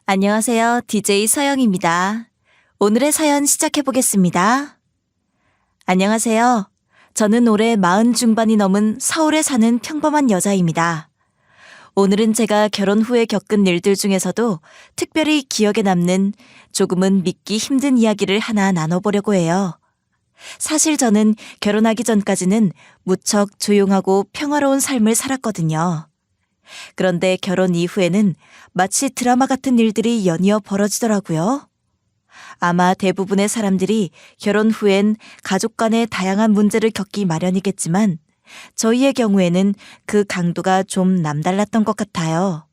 안녕하세요. DJ 서영입니다. 오늘의 사연 시작해 보겠습니다. 안녕하세요. 저는 올해 40 중반이 넘은 서울에 사는 평범한 여자입니다. 오늘은 제가 결혼 후에 겪은 일들 중에서도 특별히 기억에 남는 조금은 믿기 힘든 이야기를 하나 나눠보려고 해요. 사실 저는 결혼하기 전까지는 무척 조용하고 평화로운 삶을 살았거든요. 그런데 결혼 이후에는 마치 드라마 같은 일들이 연이어 벌어지더라고요. 아마 대부분의 사람들이 결혼 후엔 가족 간의 다양한 문제를 겪기 마련이겠지만 저희의 경우에는 그 강도가 좀 남달랐던 것 같아요.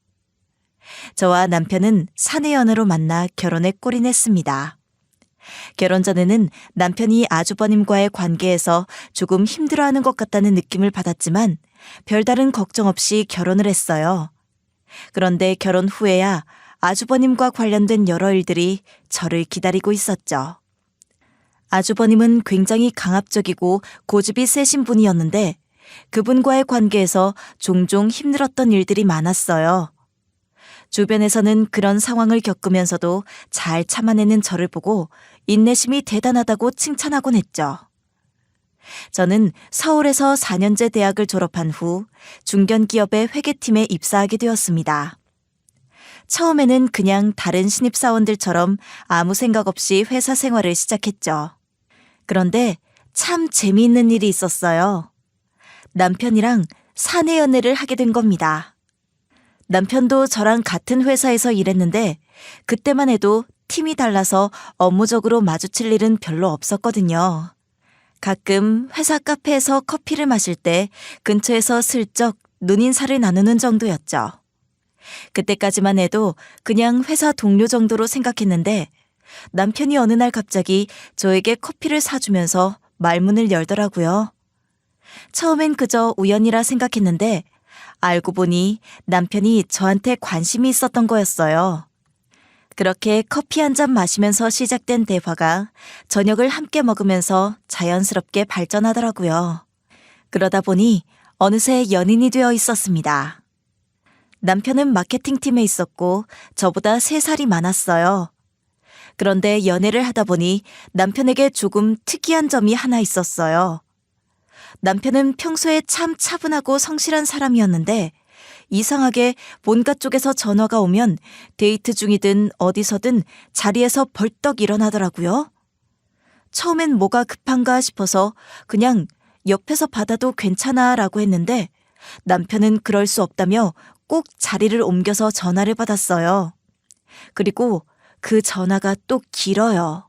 저와 남편은 사내 연애로 만나 결혼에 골인했습니다. 결혼 전에는 남편이 아주버님과의 관계에서 조금 힘들어하는 것 같다는 느낌을 받았지만 별다른 걱정 없이 결혼을 했어요. 그런데 결혼 후에야 아주버님과 관련된 여러 일들이 저를 기다리고 있었죠. 아주버님은 굉장히 강압적이고 고집이 세신 분이었는데 그분과의 관계에서 종종 힘들었던 일들이 많았어요. 주변에서는 그런 상황을 겪으면서도 잘 참아내는 저를 보고 인내심이 대단하다고 칭찬하곤 했죠. 저는 서울에서 4년제 대학을 졸업한 후 중견기업의 회계팀에 입사하게 되었습니다. 처음에는 그냥 다른 신입사원들처럼 아무 생각 없이 회사 생활을 시작했죠. 그런데 참 재미있는 일이 있었어요. 남편이랑 사내 연애를 하게 된 겁니다. 남편도 저랑 같은 회사에서 일했는데 그때만 해도 팀이 달라서 업무적으로 마주칠 일은 별로 없었거든요. 가끔 회사 카페에서 커피를 마실 때 근처에서 슬쩍 눈인사를 나누는 정도였죠. 그때까지만 해도 그냥 회사 동료 정도로 생각했는데 남편이 어느 날 갑자기 저에게 커피를 사주면서 말문을 열더라고요. 처음엔 그저 우연이라 생각했는데 알고 보니 남편이 저한테 관심이 있었던 거였어요. 그렇게 커피 한 잔 마시면서 시작된 대화가 저녁을 함께 먹으면서 자연스럽게 발전하더라고요. 그러다 보니 어느새 연인이 되어 있었습니다. 남편은 마케팅팀에 있었고 저보다 3살이 많았어요. 그런데 연애를 하다 보니 남편에게 조금 특이한 점이 하나 있었어요. 남편은 평소에 참 차분하고 성실한 사람이었는데 이상하게 본가 쪽에서 전화가 오면 데이트 중이든 어디서든 자리에서 벌떡 일어나더라고요. 처음엔 뭐가 급한가 싶어서 그냥 옆에서 받아도 괜찮아 라고 했는데 남편은 그럴 수 없다며 꼭 자리를 옮겨서 전화를 받았어요. 그리고 그 전화가 또 길어요.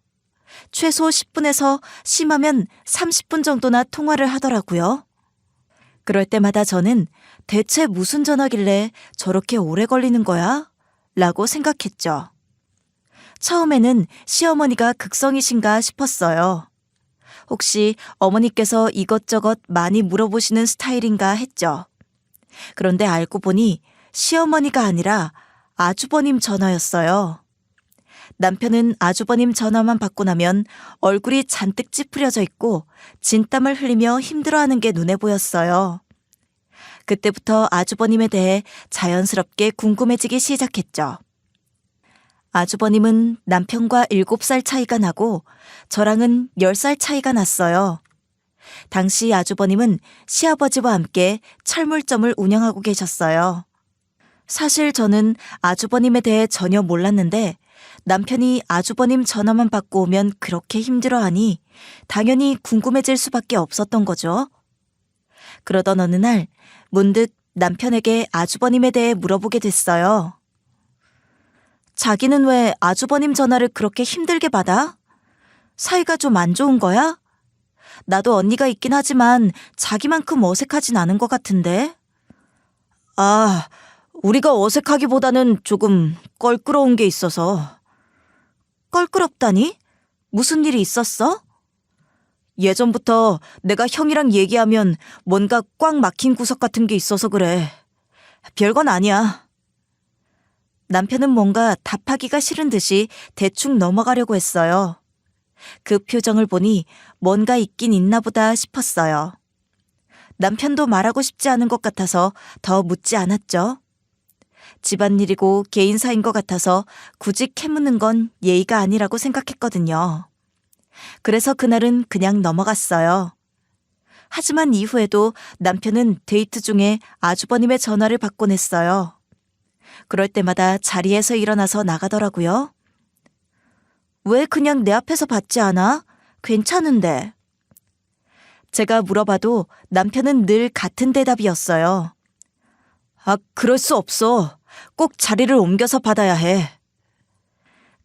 최소 10분에서 심하면 30분 정도나 통화를 하더라고요. 그럴 때마다 저는 대체 무슨 전화길래 저렇게 오래 걸리는 거야? 라고 생각했죠. 처음에는 시어머니가 극성이신가 싶었어요. 혹시 어머니께서 이것저것 많이 물어보시는 스타일인가 했죠. 그런데 알고 보니 시어머니가 아니라 아주버님 전화였어요. 남편은 아주버님 전화만 받고 나면 얼굴이 잔뜩 찌푸려져 있고 진땀을 흘리며 힘들어하는 게 눈에 보였어요. 그때부터 아주버님에 대해 자연스럽게 궁금해지기 시작했죠. 아주버님은 남편과 7살 차이가 나고 저랑은 10살 차이가 났어요. 당시 아주버님은 시아버지와 함께 철물점을 운영하고 계셨어요. 사실 저는 아주버님에 대해 전혀 몰랐는데 남편이 아주버님 전화만 받고 오면 그렇게 힘들어하니 당연히 궁금해질 수밖에 없었던 거죠. 그러던 어느 날 문득 남편에게 아주버님에 대해 물어보게 됐어요. 자기는 왜 아주버님 전화를 그렇게 힘들게 받아? 사이가 좀 안 좋은 거야? 나도 언니가 있긴 하지만 자기만큼 어색하진 않은 것 같은데. 아, 우리가 어색하기보다는 조금 껄끄러운 게 있어서. 껄끄럽다니? 무슨 일이 있었어? 예전부터 내가 형이랑 얘기하면 뭔가 꽉 막힌 구석 같은 게 있어서 그래. 별건 아니야. 남편은 뭔가 답하기가 싫은 듯이 대충 넘어가려고 했어요. 그 표정을 보니 뭔가 있긴 있나 보다 싶었어요. 남편도 말하고 싶지 않은 것 같아서 더 묻지 않았죠. 집안일이고 개인사인 것 같아서 굳이 캐묻는 건 예의가 아니라고 생각했거든요. 그래서 그날은 그냥 넘어갔어요. 하지만 이후에도 남편은 데이트 중에 아주버님의 전화를 받곤 했어요. 그럴 때마다 자리에서 일어나서 나가더라고요. 왜 그냥 내 앞에서 받지 않아? 괜찮은데. 제가 물어봐도 남편은 늘 같은 대답이었어요. 아, 그럴 수 없어. 꼭 자리를 옮겨서 받아야 해.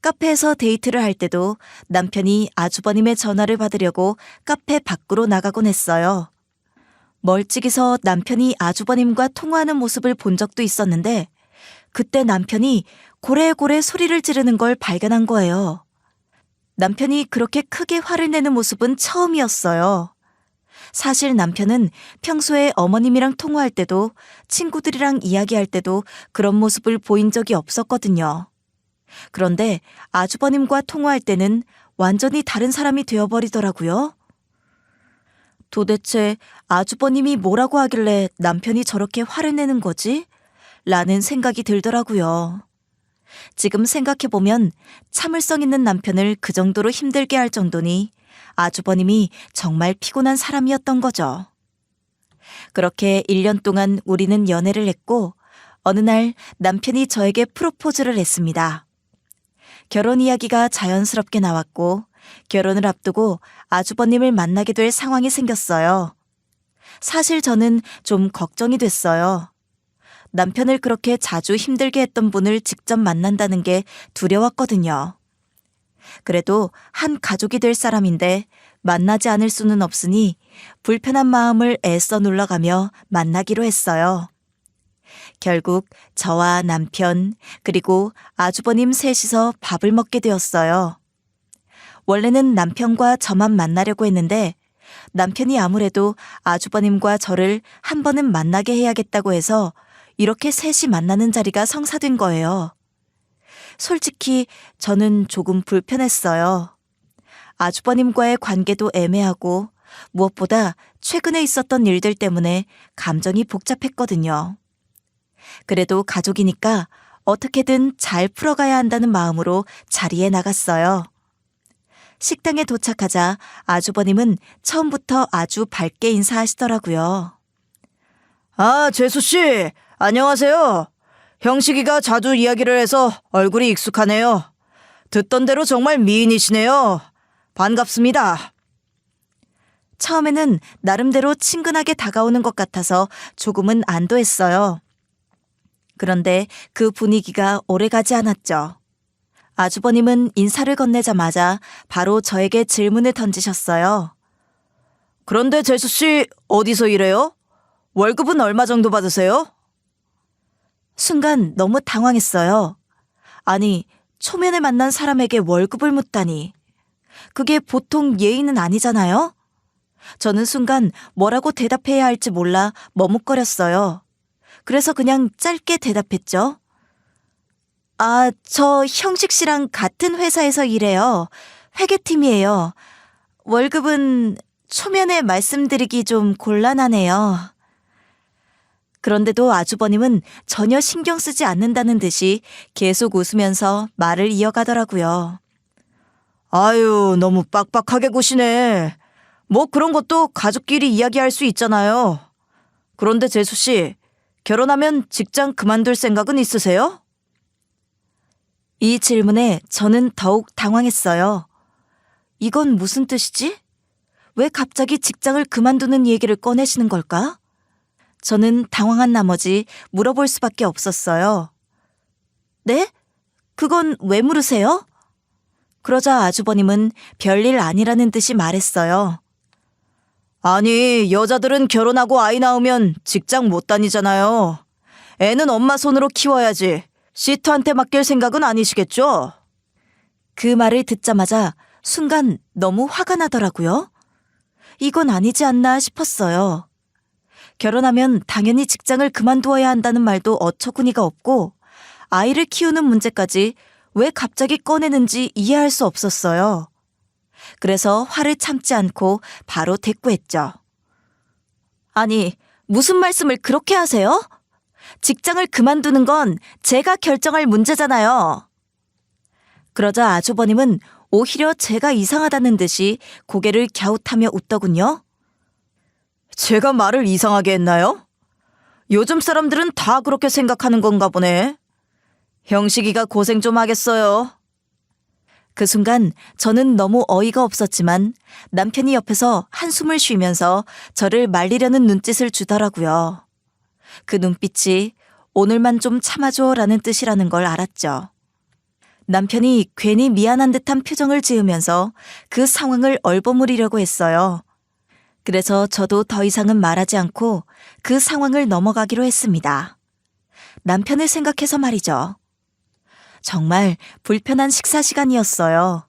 카페에서 데이트를 할 때도 남편이 아주버님의 전화를 받으려고 카페 밖으로 나가곤 했어요. 멀찍이서 남편이 아주버님과 통화하는 모습을 본 적도 있었는데 그때 남편이 고래고래 소리를 지르는 걸 발견한 거예요. 남편이 그렇게 크게 화를 내는 모습은 처음이었어요. 사실 남편은 평소에 어머님이랑 통화할 때도 친구들이랑 이야기할 때도 그런 모습을 보인 적이 없었거든요. 그런데 아주버님과 통화할 때는 완전히 다른 사람이 되어버리더라고요. 도대체 아주버님이 뭐라고 하길래 남편이 저렇게 화를 내는 거지? 라는 생각이 들더라고요. 지금 생각해보면 참을성 있는 남편을 그 정도로 힘들게 할 정도니 아주버님이 정말 피곤한 사람이었던 거죠. 그렇게 1년 동안 우리는 연애를 했고 어느 날 남편이 저에게 프로포즈를 했습니다. 결혼 이야기가 자연스럽게 나왔고 결혼을 앞두고 아주버님을 만나게 될 상황이 생겼어요. 사실 저는 좀 걱정이 됐어요. 남편을 그렇게 자주 힘들게 했던 분을 직접 만난다는 게 두려웠거든요. 그래도 한 가족이 될 사람인데 만나지 않을 수는 없으니 불편한 마음을 애써 눌러가며 만나기로 했어요. 결국 저와 남편 그리고 아주버님 셋이서 밥을 먹게 되었어요. 원래는 남편과 저만 만나려고 했는데 남편이 아무래도 아주버님과 저를 한 번은 만나게 해야겠다고 해서 이렇게 셋이 만나는 자리가 성사된 거예요. 솔직히 저는 조금 불편했어요. 아주버님과의 관계도 애매하고 무엇보다 최근에 있었던 일들 때문에 감정이 복잡했거든요. 그래도 가족이니까 어떻게든 잘 풀어가야 한다는 마음으로 자리에 나갔어요. 식당에 도착하자 아주버님은 처음부터 아주 밝게 인사하시더라고요. 아, 재수씨, 안녕하세요. 형식이가 자주 이야기를 해서 얼굴이 익숙하네요. 듣던 대로 정말 미인이시네요. 반갑습니다. 처음에는 나름대로 친근하게 다가오는 것 같아서 조금은 안도했어요. 그런데 그 분위기가 오래가지 않았죠. 아주버님은 인사를 건네자마자 바로 저에게 질문을 던지셨어요. 그런데 재수씨 어디서 일해요? 월급은 얼마 정도 받으세요? 순간 너무 당황했어요. 아니, 초면에 만난 사람에게 월급을 묻다니. 그게 보통 예의는 아니잖아요? 저는 순간 뭐라고 대답해야 할지 몰라 머뭇거렸어요. 그래서 그냥 짧게 대답했죠. 아, 저 형식 씨랑 같은 회사에서 일해요. 회계팀이에요. 월급은 초면에 말씀드리기 좀 곤란하네요. 그런데도 아주버님은 전혀 신경 쓰지 않는다는 듯이 계속 웃으면서 말을 이어가더라고요. 아유, 너무 빡빡하게 구시네. 뭐 그런 것도 가족끼리 이야기할 수 있잖아요. 그런데 재수씨, 결혼하면 직장 그만둘 생각은 있으세요? 이 질문에 저는 더욱 당황했어요. 이건 무슨 뜻이지? 왜 갑자기 직장을 그만두는 얘기를 꺼내시는 걸까? 저는 당황한 나머지 물어볼 수밖에 없었어요. 네? 그건 왜 물으세요? 그러자 아주버님은 별일 아니라는 듯이 말했어요. 아니, 여자들은 결혼하고 아이 낳으면 직장 못 다니잖아요. 애는 엄마 손으로 키워야지. 시터한테 맡길 생각은 아니시겠죠? 그 말을 듣자마자 순간 너무 화가 나더라고요. 이건 아니지 않나 싶었어요. 결혼하면 당연히 직장을 그만두어야 한다는 말도 어처구니가 없고 아이를 키우는 문제까지 왜 갑자기 꺼내는지 이해할 수 없었어요. 그래서 화를 참지 않고 바로 대꾸했죠. 아니, 무슨 말씀을 그렇게 하세요? 직장을 그만두는 건 제가 결정할 문제잖아요. 그러자 아주버님은 오히려 제가 이상하다는 듯이 고개를 갸웃하며 웃더군요. 제가 말을 이상하게 했나요? 요즘 사람들은 다 그렇게 생각하는 건가 보네. 형식이가 고생 좀 하겠어요. 그 순간 저는 너무 어이가 없었지만 남편이 옆에서 한숨을 쉬면서 저를 말리려는 눈짓을 주더라고요. 그 눈빛이 오늘만 좀 참아줘라는 뜻이라는 걸 알았죠. 남편이 괜히 미안한 듯한 표정을 지으면서 그 상황을 얼버무리려고 했어요. 그래서 저도 더 이상은 말하지 않고 그 상황을 넘어가기로 했습니다. 남편을 생각해서 말이죠. 정말 불편한 식사 시간이었어요.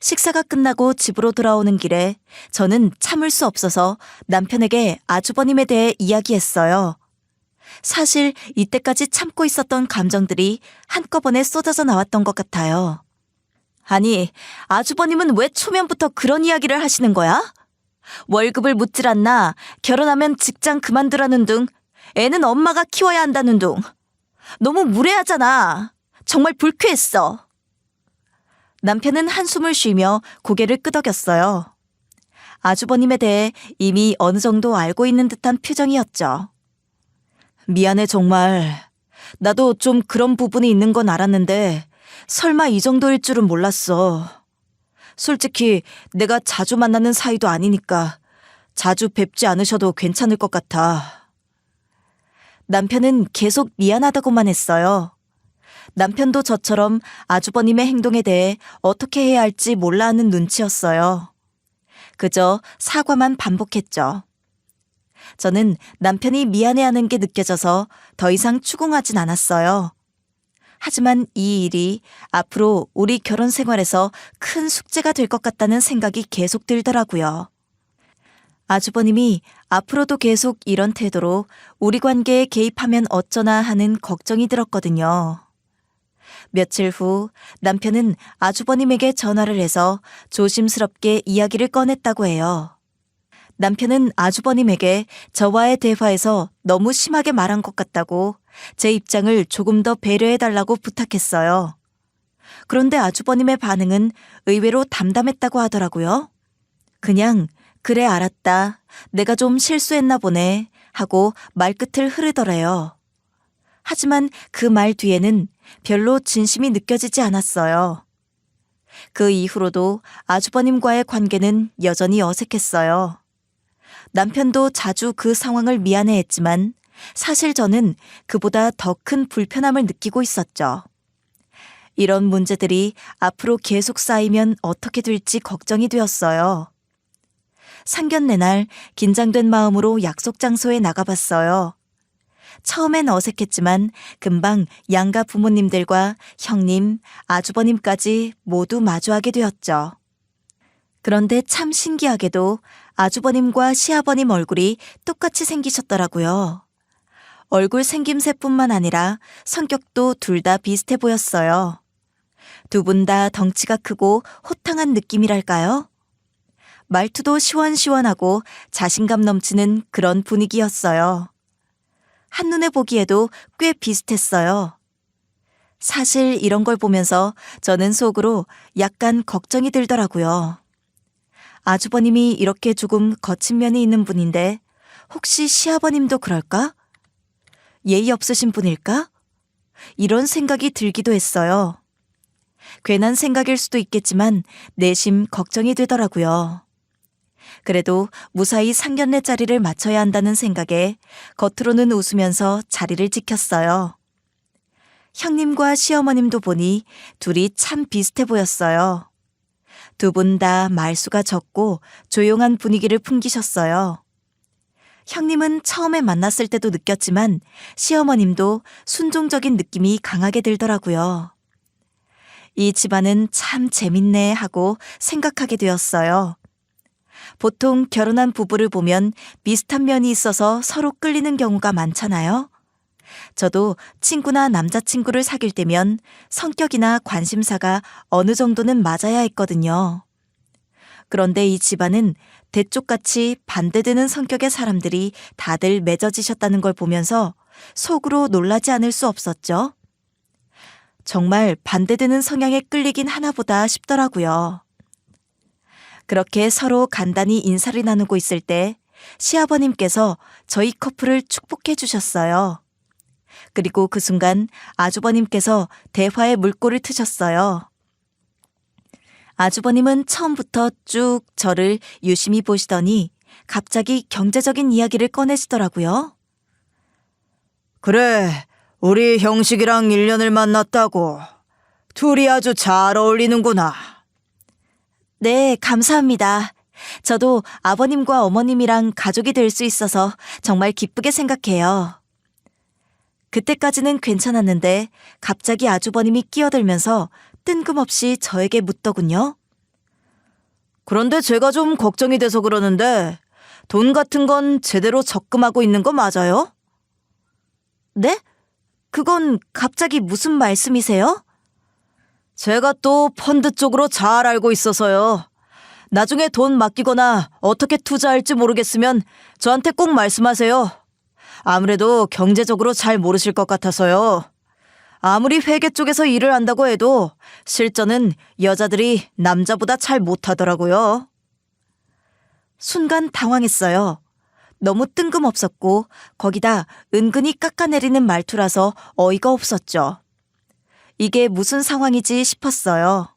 식사가 끝나고 집으로 돌아오는 길에 저는 참을 수 없어서 남편에게 아주버님에 대해 이야기했어요. 사실 이때까지 참고 있었던 감정들이 한꺼번에 쏟아져 나왔던 것 같아요. 아니, 아주버님은 왜 초면부터 그런 이야기를 하시는 거야? 월급을 묻질 않나, 결혼하면 직장 그만두라는 둥, 애는 엄마가 키워야 한다는 둥. 너무 무례하잖아. 정말 불쾌했어. 남편은 한숨을 쉬며 고개를 끄덕였어요. 아주버님에 대해 이미 어느 정도 알고 있는 듯한 표정이었죠. 미안해 정말. 나도 좀 그런 부분이 있는 건 알았는데 설마 이 정도일 줄은 몰랐어. 솔직히 내가 자주 만나는 사이도 아니니까 자주 뵙지 않으셔도 괜찮을 것 같아. 남편은 계속 미안하다고만 했어요. 남편도 저처럼 아주버님의 행동에 대해 어떻게 해야 할지 몰라 하는 눈치였어요. 그저 사과만 반복했죠. 저는 남편이 미안해하는 게 느껴져서 더 이상 추궁하진 않았어요. 하지만 이 일이 앞으로 우리 결혼 생활에서 큰 숙제가 될 것 같다는 생각이 계속 들더라고요. 아주버님이 앞으로도 계속 이런 태도로 우리 관계에 개입하면 어쩌나 하는 걱정이 들었거든요. 며칠 후 남편은 아주버님에게 전화를 해서 조심스럽게 이야기를 꺼냈다고 해요. 남편은 아주버님에게 저와의 대화에서 너무 심하게 말한 것 같다고 제 입장을 조금 더 배려해달라고 부탁했어요. 그런데 아주버님의 반응은 의외로 담담했다고 하더라고요. 그냥 그래 알았다. 내가 좀 실수했나 보네 하고 말끝을 흐르더래요. 하지만 그 말 뒤에는 별로 진심이 느껴지지 않았어요. 그 이후로도 아주버님과의 관계는 여전히 어색했어요. 남편도 자주 그 상황을 미안해했지만 사실 저는 그보다 더 큰 불편함을 느끼고 있었죠. 이런 문제들이 앞으로 계속 쌓이면 어떻게 될지 걱정이 되었어요. 상견례 날 긴장된 마음으로 약속 장소에 나가봤어요. 처음엔 어색했지만 금방 양가 부모님들과 형님, 아주버님까지 모두 마주하게 되었죠. 그런데 참 신기하게도 아주버님과 시아버님 얼굴이 똑같이 생기셨더라고요. 얼굴 생김새뿐만 아니라 성격도 둘 다 비슷해 보였어요. 두 분 다 덩치가 크고 호탕한 느낌이랄까요? 말투도 시원시원하고 자신감 넘치는 그런 분위기였어요. 한눈에 보기에도 꽤 비슷했어요. 사실 이런 걸 보면서 저는 속으로 약간 걱정이 들더라고요. 아주버님이 이렇게 조금 거친 면이 있는 분인데 혹시 시아버님도 그럴까? 예의 없으신 분일까? 이런 생각이 들기도 했어요. 괜한 생각일 수도 있겠지만 내심 걱정이 되더라고요. 그래도 무사히 상견례 자리를 맞춰야 한다는 생각에 겉으로는 웃으면서 자리를 지켰어요. 형님과 시어머님도 보니 둘이 참 비슷해 보였어요. 두 분 다 말수가 적고 조용한 분위기를 풍기셨어요. 형님은 처음에 만났을 때도 느꼈지만 시어머님도 순종적인 느낌이 강하게 들더라고요. 이 집안은 참 재밌네 하고 생각하게 되었어요. 보통 결혼한 부부를 보면 비슷한 면이 있어서 서로 끌리는 경우가 많잖아요. 저도 친구나 남자친구를 사귈 때면 성격이나 관심사가 어느 정도는 맞아야 했거든요. 그런데 이 집안은 대쪽같이 반대되는 성격의 사람들이 다들 맺어지셨다는 걸 보면서 속으로 놀라지 않을 수 없었죠. 정말 반대되는 성향에 끌리긴 하나보다 싶더라고요. 그렇게 서로 간단히 인사를 나누고 있을 때 시아버님께서 저희 커플을 축복해 주셨어요. 그리고 그 순간 아주버님께서 대화의 물꼬를 트셨어요. 아주버님은 처음부터 쭉 저를 유심히 보시더니 갑자기 경제적인 이야기를 꺼내시더라고요. 그래, 우리 형식이랑 1년을 만났다고. 둘이 아주 잘 어울리는구나. 네, 감사합니다. 저도 아버님과 어머님이랑 가족이 될 수 있어서 정말 기쁘게 생각해요. 그때까지는 괜찮았는데 갑자기 아주버님이 끼어들면서 뜬금없이 저에게 묻더군요. 그런데 제가 좀 걱정이 돼서 그러는데 돈 같은 건 제대로 적금하고 있는 거 맞아요? 네? 그건 갑자기 무슨 말씀이세요? 제가 또 펀드 쪽으로 잘 알고 있어서요. 나중에 돈 맡기거나 어떻게 투자할지 모르겠으면 저한테 꼭 말씀하세요. 아무래도 경제적으로 잘 모르실 것 같아서요. 아무리 회계 쪽에서 일을 한다고 해도 실전은 여자들이 남자보다 잘 못하더라고요. 순간 당황했어요. 너무 뜬금없었고 거기다 은근히 깎아내리는 말투라서 어이가 없었죠. 이게 무슨 상황이지 싶었어요.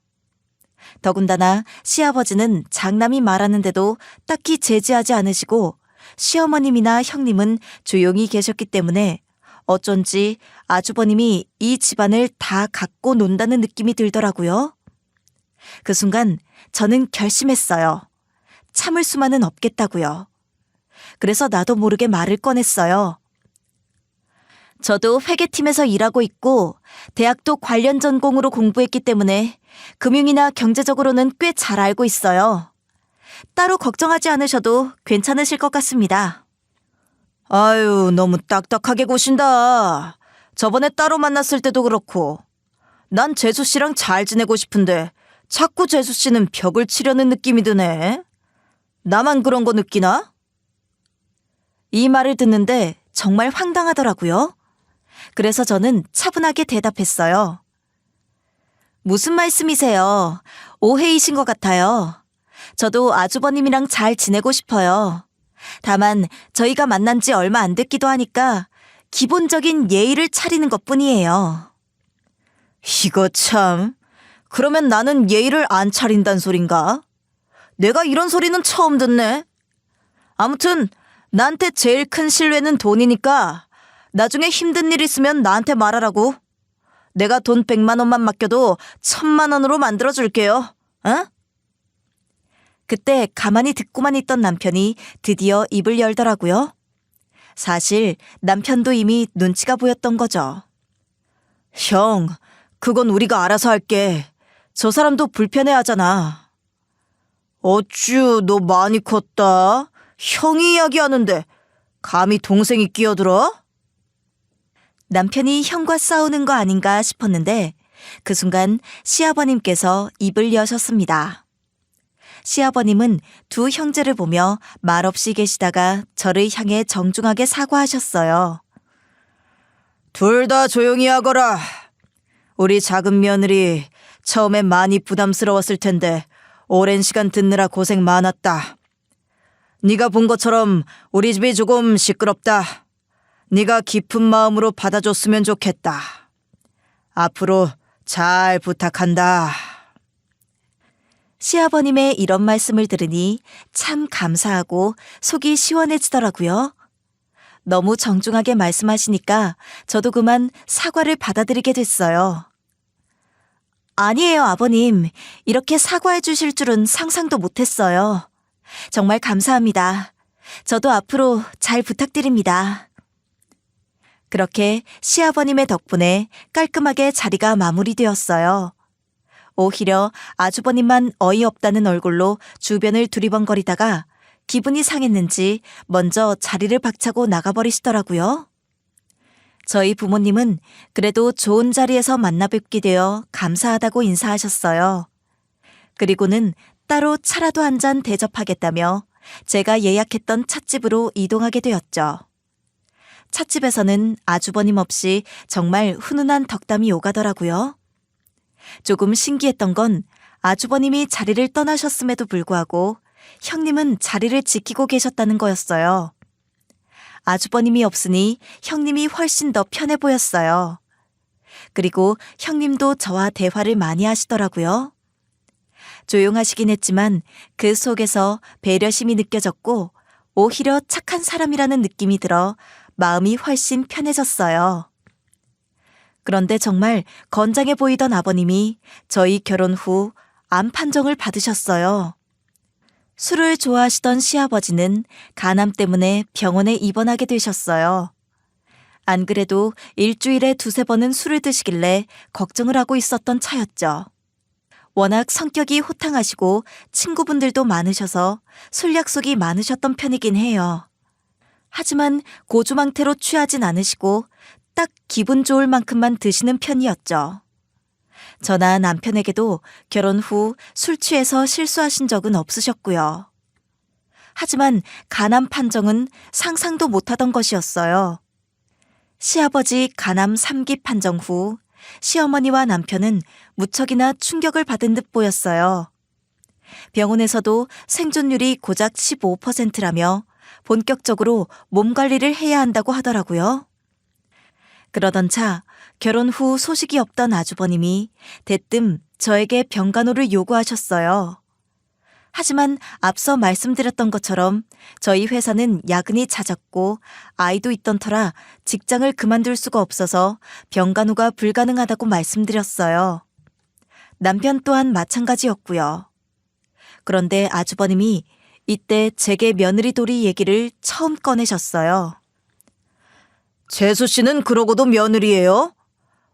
더군다나 시아버지는 장남이 말하는데도 딱히 제지하지 않으시고 시어머님이나 형님은 조용히 계셨기 때문에 어쩐지 아주버님이 이 집안을 다 갖고 논다는 느낌이 들더라고요. 그 순간 저는 결심했어요. 참을 수만은 없겠다고요. 그래서 나도 모르게 말을 꺼냈어요. 저도 회계팀에서 일하고 있고 대학도 관련 전공으로 공부했기 때문에 금융이나 경제적으로는 꽤 잘 알고 있어요. 따로 걱정하지 않으셔도 괜찮으실 것 같습니다. 아유, 너무 딱딱하게 구신다. 저번에 따로 만났을 때도 그렇고. 난 재수 씨랑 잘 지내고 싶은데 자꾸 재수 씨는 벽을 치려는 느낌이 드네. 나만 그런 거 느끼나? 이 말을 듣는데 정말 황당하더라고요. 그래서 저는 차분하게 대답했어요. 무슨 말씀이세요? 오해이신 것 같아요. 저도 아주버님이랑 잘 지내고 싶어요. 다만 저희가 만난 지 얼마 안 됐기도 하니까 기본적인 예의를 차리는 것뿐이에요. 이거 참. 그러면 나는 예의를 안 차린단 소린가? 내가 이런 소리는 처음 듣네. 아무튼 나한테 제일 큰 신뢰는 돈이니까 나중에 힘든 일 있으면 나한테 말하라고. 내가 돈 100만 원만 맡겨도 1000만 원으로 만들어줄게요. 어? 그때 가만히 듣고만 있던 남편이 드디어 입을 열더라고요. 사실 남편도 이미 눈치가 보였던 거죠. 형, 그건 우리가 알아서 할게. 저 사람도 불편해하잖아. 어쭈, 너 많이 컸다. 형이 이야기하는데 감히 동생이 끼어들어? 남편이 형과 싸우는 거 아닌가 싶었는데 그 순간 시아버님께서 입을 여셨습니다. 시아버님은 두 형제를 보며 말없이 계시다가 저를 향해 정중하게 사과하셨어요. 둘 다 조용히 하거라. 우리 작은 며느리 처음엔 많이 부담스러웠을 텐데 오랜 시간 듣느라 고생 많았다. 네가 본 것처럼 우리 집이 조금 시끄럽다. 네가 깊은 마음으로 받아줬으면 좋겠다. 앞으로 잘 부탁한다. 시아버님의 이런 말씀을 들으니 참 감사하고 속이 시원해지더라고요. 너무 정중하게 말씀하시니까 저도 그만 사과를 받아들이게 됐어요. 아니에요, 아버님. 이렇게 사과해 주실 줄은 상상도 못했어요. 정말 감사합니다. 저도 앞으로 잘 부탁드립니다. 그렇게 시아버님의 덕분에 깔끔하게 자리가 마무리되었어요. 오히려 아주버님만 어이없다는 얼굴로 주변을 두리번거리다가 기분이 상했는지 먼저 자리를 박차고 나가버리시더라고요. 저희 부모님은 그래도 좋은 자리에서 만나 뵙게 되어 감사하다고 인사하셨어요. 그리고는 따로 차라도 한 잔 대접하겠다며 제가 예약했던 찻집으로 이동하게 되었죠. 찻집에서는 아주버님 없이 정말 훈훈한 덕담이 오가더라고요. 조금 신기했던 건 아주버님이 자리를 떠나셨음에도 불구하고 형님은 자리를 지키고 계셨다는 거였어요. 아주버님이 없으니 형님이 훨씬 더 편해 보였어요. 그리고 형님도 저와 대화를 많이 하시더라고요. 조용하시긴 했지만 그 속에서 배려심이 느껴졌고 오히려 착한 사람이라는 느낌이 들어 마음이 훨씬 편해졌어요. 그런데 정말 건장해 보이던 아버님이 저희 결혼 후 암 판정을 받으셨어요. 술을 좋아하시던 시아버지는 간암 때문에 병원에 입원하게 되셨어요. 안 그래도 일주일에 2-3번은 술을 드시길래 걱정을 하고 있었던 차였죠. 워낙 성격이 호탕하시고 친구분들도 많으셔서 술 약속이 많으셨던 편이긴 해요. 하지만 고주망태로 취하진 않으시고 딱 기분 좋을 만큼만 드시는 편이었죠. 저나 남편에게도 결혼 후 술 취해서 실수하신 적은 없으셨고요. 하지만 간암 판정은 상상도 못하던 것이었어요. 시아버지 간암 3기 판정 후 시어머니와 남편은 무척이나 충격을 받은 듯 보였어요. 병원에서도 생존율이 고작 15%라며 본격적으로 몸 관리를 해야 한다고 하더라고요. 그러던 차 결혼 후 소식이 없던 아주버님이 대뜸 저에게 병간호를 요구하셨어요. 하지만 앞서 말씀드렸던 것처럼 저희 회사는 야근이 잦았고 아이도 있던 터라 직장을 그만둘 수가 없어서 병간호가 불가능하다고 말씀드렸어요. 남편 또한 마찬가지였고요. 그런데 아주버님이 이때 제게 며느리 돌이 얘기를 처음 꺼내셨어요. 재수 씨는 그러고도 며느리예요?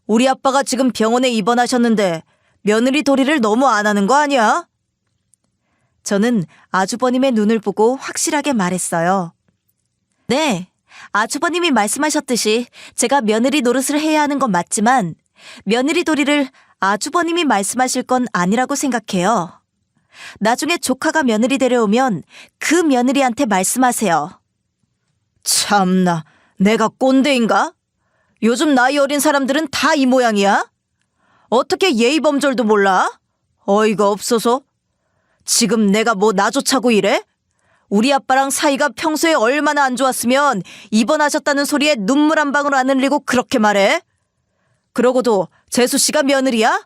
우리 아빠가 지금 병원에 입원하셨는데 며느리 도리를 너무 안 하는 거 아니야? 저는 아주버님의 눈을 보고 확실하게 말했어요. 네, 아주버님이 말씀하셨듯이 제가 며느리 노릇을 해야 하는 건 맞지만 며느리 도리를 아주버님이 말씀하실 건 아니라고 생각해요. 나중에 조카가 며느리 데려오면 그 며느리한테 말씀하세요. 참나, 내가 꼰대인가? 요즘 나이 어린 사람들은 다 이 모양이야? 어떻게 예의범절도 몰라? 어이가 없어서. 지금 내가 뭐 나조차고 이래? 우리 아빠랑 사이가 평소에 얼마나 안 좋았으면 입원하셨다는 소리에 눈물 한 방울 안 흘리고 그렇게 말해? 그러고도 재수 씨가 며느리야?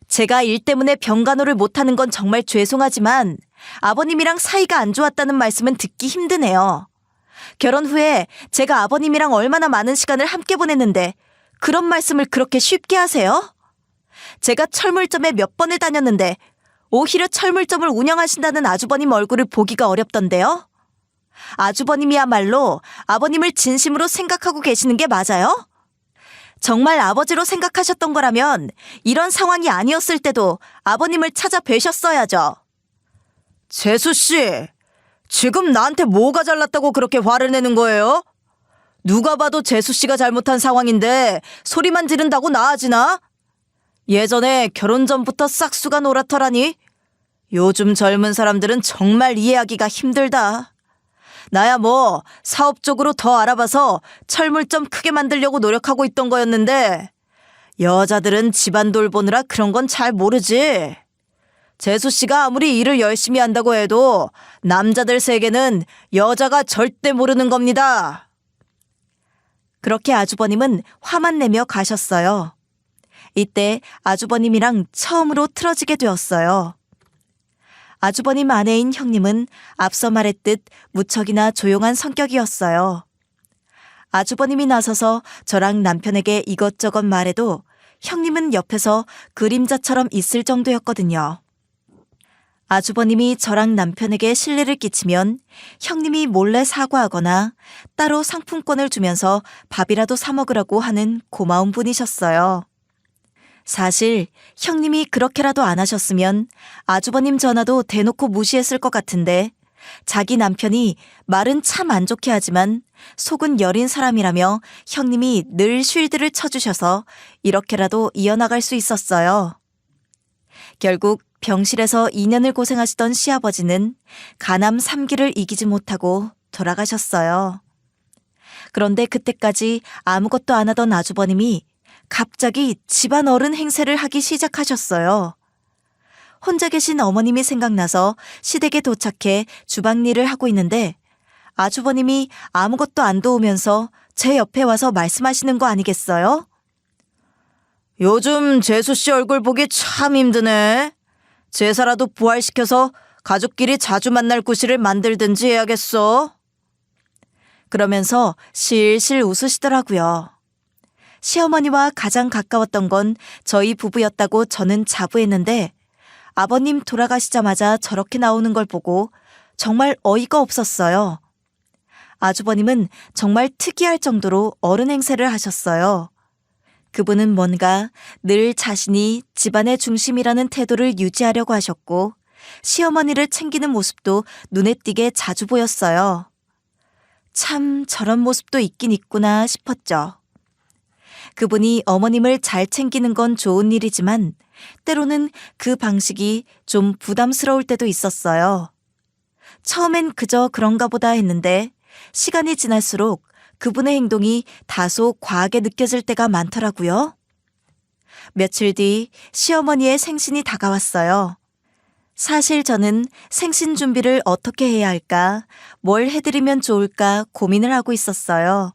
제가 일 때문에 병간호를 못하는 건 정말 죄송하지만 아버님이랑 사이가 안 좋았다는 말씀은 듣기 힘드네요. 결혼 후에 제가 아버님이랑 얼마나 많은 시간을 함께 보냈는데 그런 말씀을 그렇게 쉽게 하세요? 제가 철물점에 몇 번을 다녔는데 오히려 철물점을 운영하신다는 아주버님 얼굴을 보기가 어렵던데요? 아주버님이야말로 아버님을 진심으로 생각하고 계시는 게 맞아요? 정말 아버지로 생각하셨던 거라면 이런 상황이 아니었을 때도 아버님을 찾아 뵈셨어야죠. 재수 씨, 지금 나한테 뭐가 잘났다고 그렇게 화를 내는 거예요? 누가 봐도 재수 씨가 잘못한 상황인데 소리만 지른다고 나아지나? 예전에 결혼 전부터 싹수가 놀았더라니. 요즘 젊은 사람들은 정말 이해하기가 힘들다. 나야 뭐 사업적으로 더 알아봐서 철물점 크게 만들려고 노력하고 있던 거였는데 여자들은 집안 돌보느라 그런 건 잘 모르지. 재수 씨가 아무리 일을 열심히 한다고 해도 남자들 세계는 여자가 절대 모르는 겁니다. 그렇게 아주버님은 화만 내며 가셨어요. 이때 아주버님이랑 처음으로 틀어지게 되었어요. 아주버님 아내인 형님은 앞서 말했듯 무척이나 조용한 성격이었어요. 아주버님이 나서서 저랑 남편에게 이것저것 말해도 형님은 옆에서 그림자처럼 있을 정도였거든요. 아주버님이 저랑 남편에게 실례를 끼치면 형님이 몰래 사과하거나 따로 상품권을 주면서 밥이라도 사 먹으라고 하는 고마운 분이셨어요. 사실 형님이 그렇게라도 안 하셨으면 아주버님 전화도 대놓고 무시했을 것 같은데 자기 남편이 말은 참 안 좋게 하지만 속은 여린 사람이라며 형님이 늘 쉴드를 쳐주셔서 이렇게라도 이어나갈 수 있었어요. 결국 병실에서 2년을 고생하시던 시아버지는 간암 3기를 이기지 못하고 돌아가셨어요. 그런데 그때까지 아무것도 안 하던 아주버님이 갑자기 집안 어른 행세를 하기 시작하셨어요. 혼자 계신 어머님이 생각나서 시댁에 도착해 주방 일을 하고 있는데 아주버님이 아무것도 안 도우면서 제 옆에 와서 말씀하시는 거 아니겠어요? 요즘 재수 씨 얼굴 보기 참 힘드네. 제사라도 부활시켜서 가족끼리 자주 만날 구실을 만들든지 해야겠어. 그러면서 실실 웃으시더라고요. 시어머니와 가장 가까웠던 건 저희 부부였다고 저는 자부했는데 아버님 돌아가시자마자 저렇게 나오는 걸 보고 정말 어이가 없었어요. 아주버님은 정말 특이할 정도로 어른 행세를 하셨어요. 그분은 뭔가 늘 자신이 집안의 중심이라는 태도를 유지하려고 하셨고 시어머니를 챙기는 모습도 눈에 띄게 자주 보였어요. 참 저런 모습도 있긴 있구나 싶었죠. 그분이 어머님을 잘 챙기는 건 좋은 일이지만 때로는 그 방식이 좀 부담스러울 때도 있었어요. 처음엔 그저 그런가 보다 했는데 시간이 지날수록 그분의 행동이 다소 과하게 느껴질 때가 많더라고요. 며칠 뒤 시어머니의 생신이 다가왔어요. 사실 저는 생신 준비를 어떻게 해야 할까, 뭘 해드리면 좋을까 고민을 하고 있었어요.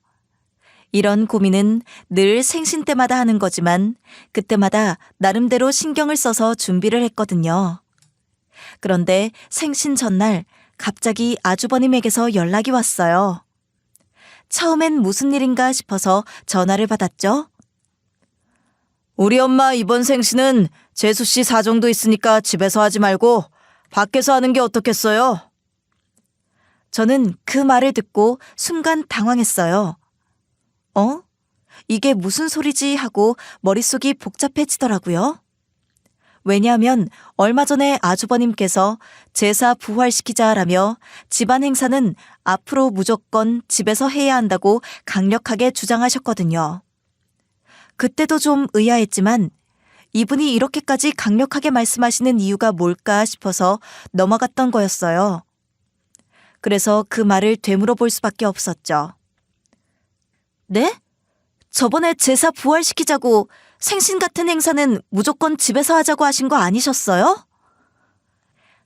이런 고민은 늘 생신 때마다 하는 거지만 그때마다 나름대로 신경을 써서 준비를 했거든요. 그런데 생신 전날 갑자기 아주버님에게서 연락이 왔어요. 처음엔 무슨 일인가 싶어서 전화를 받았죠. 우리 엄마 이번 생신은 재수 씨 사정도 있으니까 집에서 하지 말고 밖에서 하는 게 어떻겠어요? 저는 그 말을 듣고 순간 당황했어요. 이게 무슨 소리지 하고 머릿속이 복잡해지더라고요. 왜냐하면 얼마 전에 아주버님께서 제사 부활시키자라며 집안 행사는 앞으로 무조건 집에서 해야 한다고 강력하게 주장하셨거든요. 그때도 좀 의아했지만 이분이 이렇게까지 강력하게 말씀하시는 이유가 뭘까 싶어서 넘어갔던 거였어요. 그래서 그 말을 되물어 볼 수밖에 없었죠. 네? 저번에 제사 부활시키자고 생신 같은 행사는 무조건 집에서 하자고 하신 거 아니셨어요?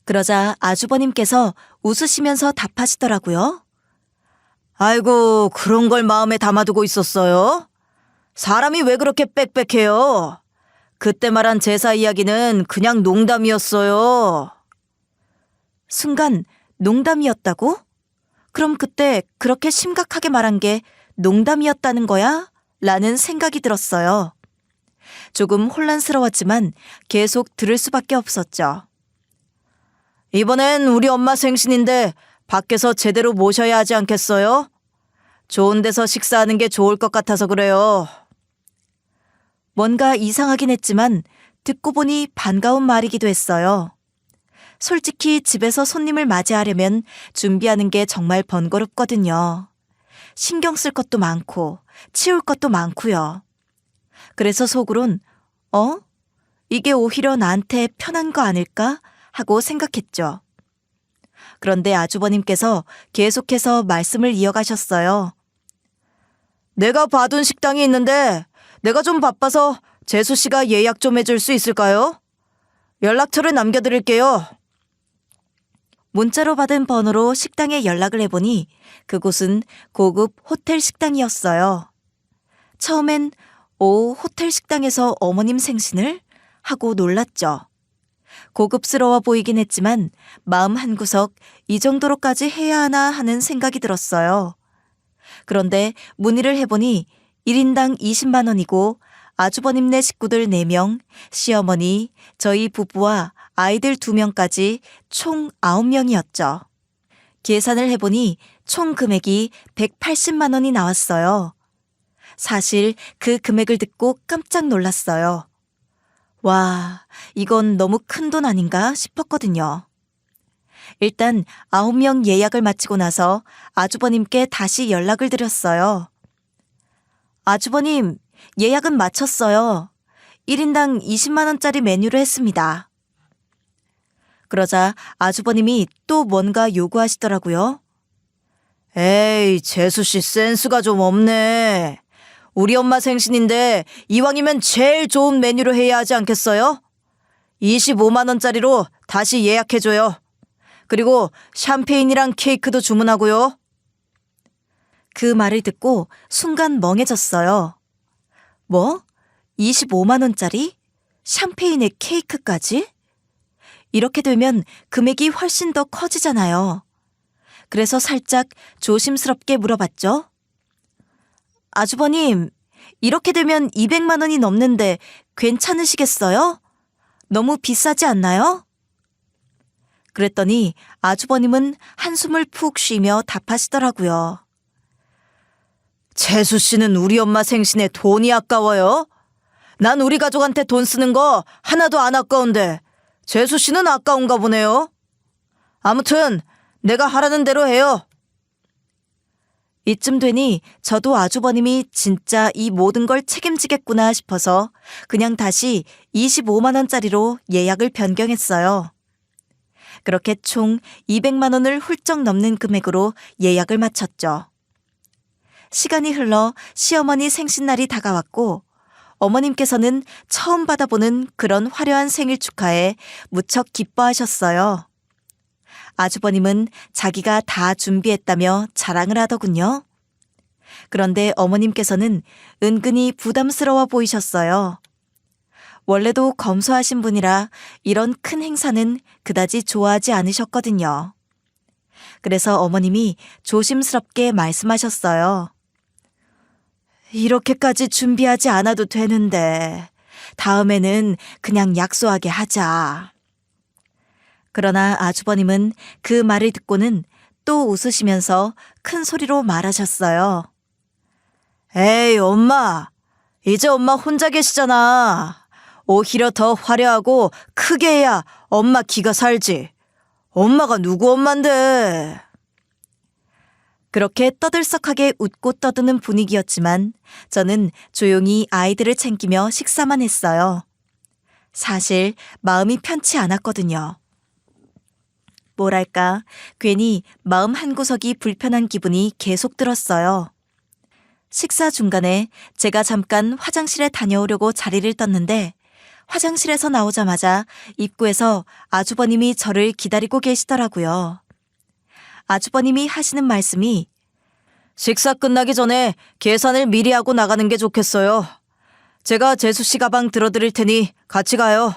그러자 아주버님께서 웃으시면서 답하시더라고요. 아이고, 그런 걸 마음에 담아두고 있었어요? 사람이 왜 그렇게 빽빽해요? 그때 말한 제사 이야기는 그냥 농담이었어요. 순간 농담이었다고? 그럼 그때 그렇게 심각하게 말한 게 농담이었다는 거야? 라는 생각이 들었어요. 조금 혼란스러웠지만 계속 들을 수밖에 없었죠. 이번엔 우리 엄마 생신인데 밖에서 제대로 모셔야 하지 않겠어요? 좋은 데서 식사하는 게 좋을 것 같아서 그래요. 뭔가 이상하긴 했지만 듣고 보니 반가운 말이기도 했어요. 솔직히 집에서 손님을 맞이하려면 준비하는 게 정말 번거롭거든요. 신경 쓸 것도 많고 치울 것도 많고요. 그래서 속으론 이게 오히려 나한테 편한 거 아닐까 하고 생각했죠. 그런데 아주버님께서 계속해서 말씀을 이어가셨어요. 내가 봐둔 식당이 있는데 내가 좀 바빠서 재수 씨가 예약 좀 해줄 수 있을까요? 연락처를 남겨드릴게요. 문자로 받은 번호로 식당에 연락을 해보니 그곳은 고급 호텔 식당이었어요. 처음엔 호텔 식당에서 어머님 생신을? 하고 놀랐죠. 고급스러워 보이긴 했지만 마음 한구석 이 정도로까지 해야 하나 하는 생각이 들었어요. 그런데 문의를 해보니 1인당 20만 원이고 아주버님네 식구들 4명, 시어머니, 저희 부부와 아이들 2명까지 총 9명이었죠. 계산을 해보니 총 금액이 180만 원이 나왔어요. 사실 그 금액을 듣고 깜짝 놀랐어요. 와, 이건 너무 큰 돈 아닌가 싶었거든요. 일단 9명 예약을 마치고 나서 아주버님께 다시 연락을 드렸어요. 아주버님, 예약은 마쳤어요. 1인당 20만 원짜리 메뉴로 했습니다. 그러자 아주버님이 또 뭔가 요구하시더라고요. 에이, 재수 씨 센스가 좀 없네. 우리 엄마 생신인데 이왕이면 제일 좋은 메뉴로 해야 하지 않겠어요? 25만 원짜리로 다시 예약해줘요. 그리고 샴페인이랑 케이크도 주문하고요. 그 말을 듣고 순간 멍해졌어요. 뭐? 25만 원짜리? 샴페인에 케이크까지? 이렇게 되면 금액이 훨씬 더 커지잖아요. 그래서 살짝 조심스럽게 물어봤죠. 아주버님, 이렇게 되면 200만 원이 넘는데 괜찮으시겠어요? 너무 비싸지 않나요? 그랬더니 아주버님은 한숨을 푹 쉬며 답하시더라고요. 재수 씨는 우리 엄마 생신에 돈이 아까워요? 난 우리 가족한테 돈 쓰는 거 하나도 안 아까운데 재수 씨는 아까운가 보네요. 아무튼 내가 하라는 대로 해요. 이쯤 되니 저도 아주버님이 진짜 이 모든 걸 책임지겠구나 싶어서 그냥 다시 25만 원짜리로 예약을 변경했어요. 그렇게 총 200만 원을 훌쩍 넘는 금액으로 예약을 마쳤죠. 시간이 흘러 시어머니 생신날이 다가왔고 어머님께서는 처음 받아보는 그런 화려한 생일 축하에 무척 기뻐하셨어요. 아주버님은 자기가 다 준비했다며 자랑을 하더군요. 그런데 어머님께서는 은근히 부담스러워 보이셨어요. 원래도 검소하신 분이라 이런 큰 행사는 그다지 좋아하지 않으셨거든요. 그래서 어머님이 조심스럽게 말씀하셨어요. 이렇게까지 준비하지 않아도 되는데 다음에는 그냥 약소하게 하자. 그러나 아주버님은 그 말을 듣고는 또 웃으시면서 큰 소리로 말하셨어요. 에이, 엄마. 이제 엄마 혼자 계시잖아. 오히려 더 화려하고 크게 해야 엄마 기가 살지. 엄마가 누구 엄만데. 그렇게 떠들썩하게 웃고 떠드는 분위기였지만 저는 조용히 아이들을 챙기며 식사만 했어요. 사실 마음이 편치 않았거든요. 뭐랄까, 괜히 마음 한구석이 불편한 기분이 계속 들었어요. 식사 중간에 제가 잠깐 화장실에 다녀오려고 자리를 떴는데 화장실에서 나오자마자 입구에서 아주버님이 저를 기다리고 계시더라고요. 아주버님이 하시는 말씀이 식사 끝나기 전에 계산을 미리 하고 나가는 게 좋겠어요. 제가 재수 씨 가방 들어드릴 테니 같이 가요.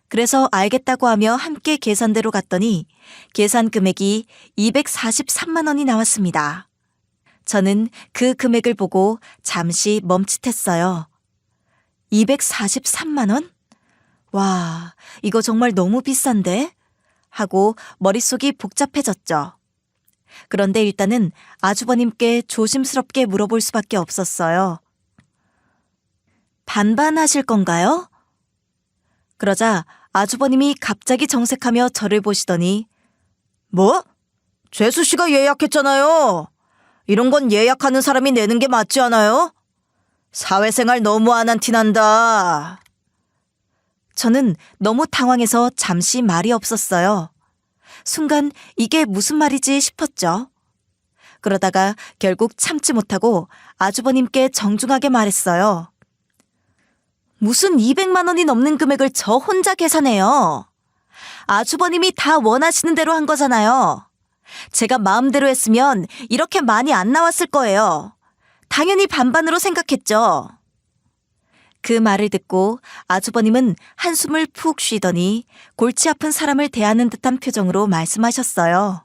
그래서 알겠다고 하며 함께 계산대로 갔더니 계산 금액이 243만 원이 나왔습니다. 저는 그 금액을 보고 잠시 멈칫했어요. 243만 원? 와, 이거 정말 너무 비싼데? 하고 머릿속이 복잡해졌죠. 그런데 일단은 아주버님께 조심스럽게 물어볼 수밖에 없었어요. 반반 하실 건가요? 그러자 아주버님이 갑자기 정색하며 저를 보시더니 뭐? 재수 씨가 예약했잖아요. 이런 건 예약하는 사람이 내는 게 맞지 않아요? 사회생활 너무 안 한 티 난다. 저는 너무 당황해서 잠시 말이 없었어요. 순간 이게 무슨 말이지 싶었죠. 그러다가 결국 참지 못하고 아주버님께 정중하게 말했어요. 무슨 200만 원이 넘는 금액을 저 혼자 계산해요. 아주버님이 다 원하시는 대로 한 거잖아요. 제가 마음대로 했으면 이렇게 많이 안 나왔을 거예요. 당연히 반반으로 생각했죠. 그 말을 듣고 아주버님은 한숨을 푹 쉬더니 골치 아픈 사람을 대하는 듯한 표정으로 말씀하셨어요.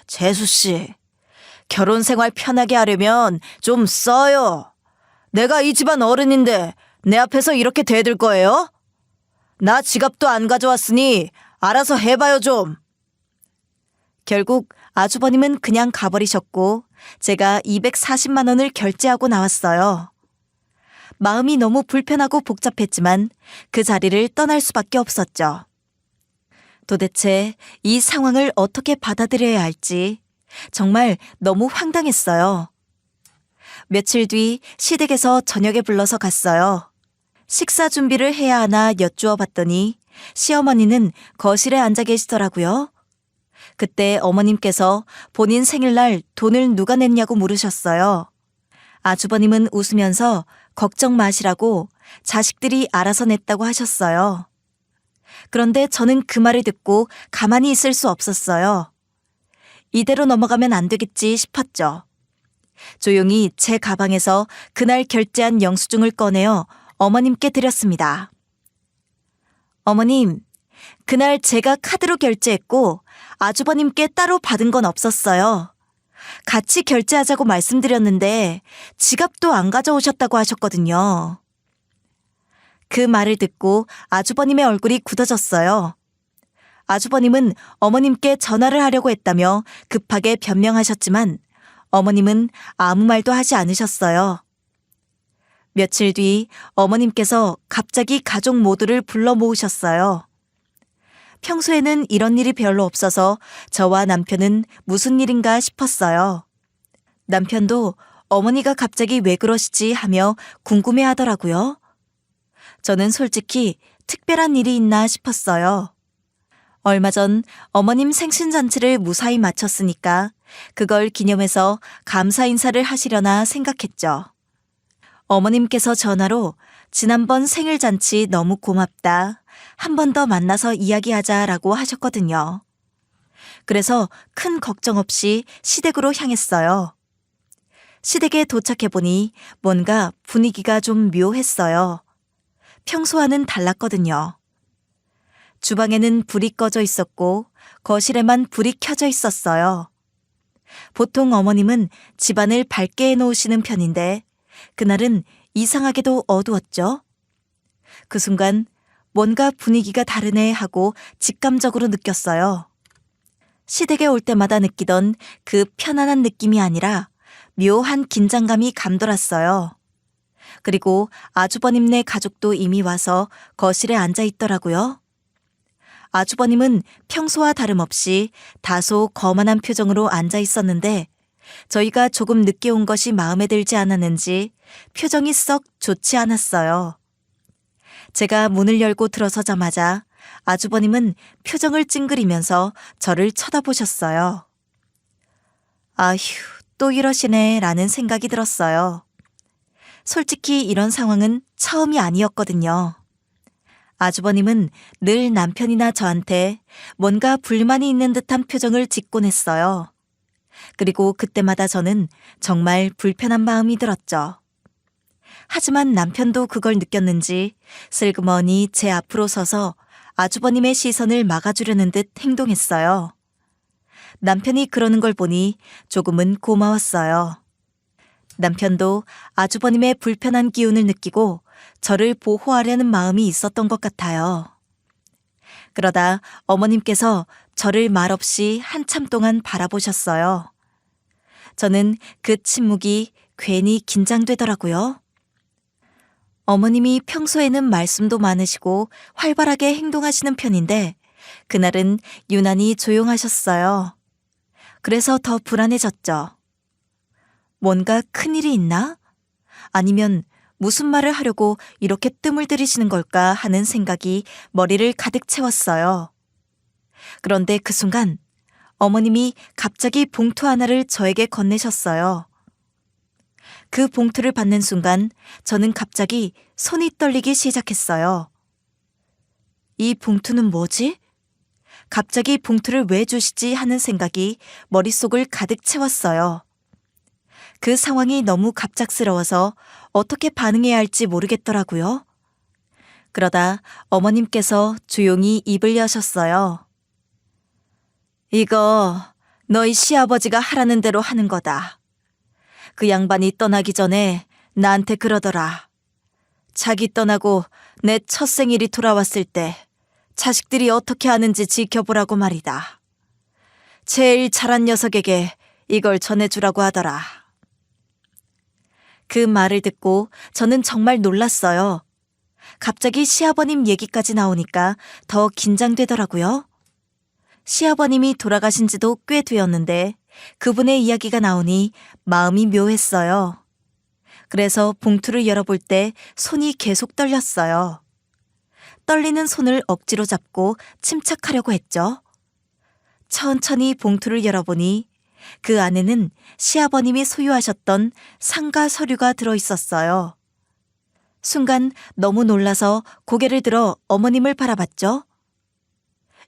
재수 씨. 결혼 생활 편하게 하려면 좀 써요. 내가 이 집안 어른인데 내 앞에서 이렇게 대들 거예요? 나 지갑도 안 가져왔으니 알아서 해봐요 좀. 결국 아주버님은 그냥 가버리셨고 제가 240만 원을 결제하고 나왔어요. 마음이 너무 불편하고 복잡했지만 그 자리를 떠날 수밖에 없었죠. 도대체 이 상황을 어떻게 받아들여야 할지 정말 너무 황당했어요. 며칠 뒤 시댁에서 저녁에 불러서 갔어요. 식사 준비를 해야 하나 여쭈어 봤더니 시어머니는 거실에 앉아 계시더라고요. 그때 어머님께서 본인 생일날 돈을 누가 냈냐고 물으셨어요. 아주버님은 웃으면서 걱정 마시라고 자식들이 알아서 냈다고 하셨어요. 그런데 저는 그 말을 듣고 가만히 있을 수 없었어요. 이대로 넘어가면 안 되겠지 싶었죠. 조용히 제 가방에서 그날 결제한 영수증을 꺼내어 어머님께 드렸습니다. 어머님, 그날 제가 카드로 결제했고 아주버님께 따로 받은 건 없었어요. 같이 결제하자고 말씀드렸는데 지갑도 안 가져오셨다고 하셨거든요. 그 말을 듣고 아주버님의 얼굴이 굳어졌어요. 아주버님은 어머님께 전화를 하려고 했다며 급하게 변명하셨지만 어머님은 아무 말도 하지 않으셨어요. 며칠 뒤 어머님께서 갑자기 가족 모두를 불러 모으셨어요. 평소에는 이런 일이 별로 없어서 저와 남편은 무슨 일인가 싶었어요. 남편도 어머니가 갑자기 왜 그러시지 하며 궁금해 하더라고요. 저는 솔직히 특별한 일이 있나 싶었어요. 얼마 전 어머님 생신잔치를 무사히 마쳤으니까 그걸 기념해서 감사 인사를 하시려나 생각했죠. 어머님께서 전화로 지난번 생일잔치 너무 고맙다. 한 번 더 만나서 이야기하자라고 하셨거든요. 그래서 큰 걱정 없이 시댁으로 향했어요. 시댁에 도착해보니 뭔가 분위기가 좀 묘했어요. 평소와는 달랐거든요. 주방에는 불이 꺼져 있었고 거실에만 불이 켜져 있었어요. 보통 어머님은 집안을 밝게 해놓으시는 편인데 그날은 이상하게도 어두웠죠. 그 순간 뭔가 분위기가 다르네 하고 직감적으로 느꼈어요. 시댁에 올 때마다 느끼던 그 편안한 느낌이 아니라 묘한 긴장감이 감돌았어요. 그리고 아주버님네 가족도 이미 와서 거실에 앉아 있더라고요. 아주버님은 평소와 다름없이 다소 거만한 표정으로 앉아 있었는데 저희가 조금 늦게 온 것이 마음에 들지 않았는지 표정이 썩 좋지 않았어요. 제가 문을 열고 들어서자마자 아주버님은 표정을 찡그리면서 저를 쳐다보셨어요. 아휴, 또 이러시네 라는 생각이 들었어요. 솔직히 이런 상황은 처음이 아니었거든요. 아주버님은 늘 남편이나 저한테 뭔가 불만이 있는 듯한 표정을 짓곤 했어요. 그리고 그때마다 저는 정말 불편한 마음이 들었죠. 하지만 남편도 그걸 느꼈는지 슬그머니 제 앞으로 서서 아주버님의 시선을 막아주려는 듯 행동했어요. 남편이 그러는 걸 보니 조금은 고마웠어요. 남편도 아주버님의 불편한 기운을 느끼고 저를 보호하려는 마음이 있었던 것 같아요. 그러다 어머님께서 저를 말없이 한참 동안 바라보셨어요. 저는 그 침묵이 괜히 긴장되더라고요. 어머님이 평소에는 말씀도 많으시고 활발하게 행동하시는 편인데 그날은 유난히 조용하셨어요. 그래서 더 불안해졌죠. 뭔가 큰일이 있나? 아니면 무슨 말을 하려고 이렇게 뜸을 들이시는 걸까 하는 생각이 머리를 가득 채웠어요. 그런데 그 순간 어머님이 갑자기 봉투 하나를 저에게 건네셨어요. 그 봉투를 받는 순간 저는 갑자기 손이 떨리기 시작했어요. 이 봉투는 뭐지? 갑자기 봉투를 왜 주시지 하는 생각이 머릿속을 가득 채웠어요. 그 상황이 너무 갑작스러워서 어떻게 반응해야 할지 모르겠더라고요. 그러다 어머님께서 조용히 입을 여셨어요. 이거 너희 시아버지가 하라는 대로 하는 거다. 그 양반이 떠나기 전에 나한테 그러더라. 자기 떠나고 내 첫 생일이 돌아왔을 때 자식들이 어떻게 하는지 지켜보라고 말이다. 제일 잘한 녀석에게 이걸 전해주라고 하더라. 그 말을 듣고 저는 정말 놀랐어요. 갑자기 시아버님 얘기까지 나오니까 더 긴장되더라고요. 시아버님이 돌아가신 지도 꽤 되었는데 그분의 이야기가 나오니 마음이 묘했어요. 그래서 봉투를 열어볼 때 손이 계속 떨렸어요. 떨리는 손을 억지로 잡고 침착하려고 했죠. 천천히 봉투를 열어보니 그 안에는 시아버님이 소유하셨던 상가 서류가 들어있었어요. 순간 너무 놀라서 고개를 들어 어머님을 바라봤죠.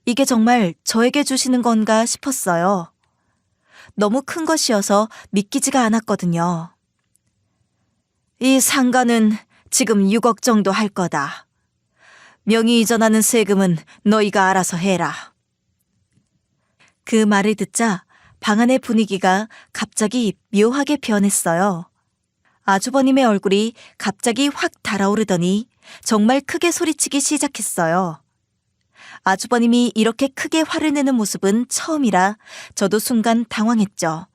이게 정말 저에게 주시는 건가 싶었어요. 너무 큰 것이어서 믿기지가 않았거든요. 이 상가는 지금 6억 정도 할 거다. 명의 이전하는 세금은 너희가 알아서 해라. 그 말을 듣자 방 안의 분위기가 갑자기 묘하게 변했어요. 아주버님의 얼굴이 갑자기 확 달아오르더니 정말 크게 소리치기 시작했어요. 아주버님이 이렇게 크게 화를 내는 모습은 처음이라 저도 순간 당황했죠.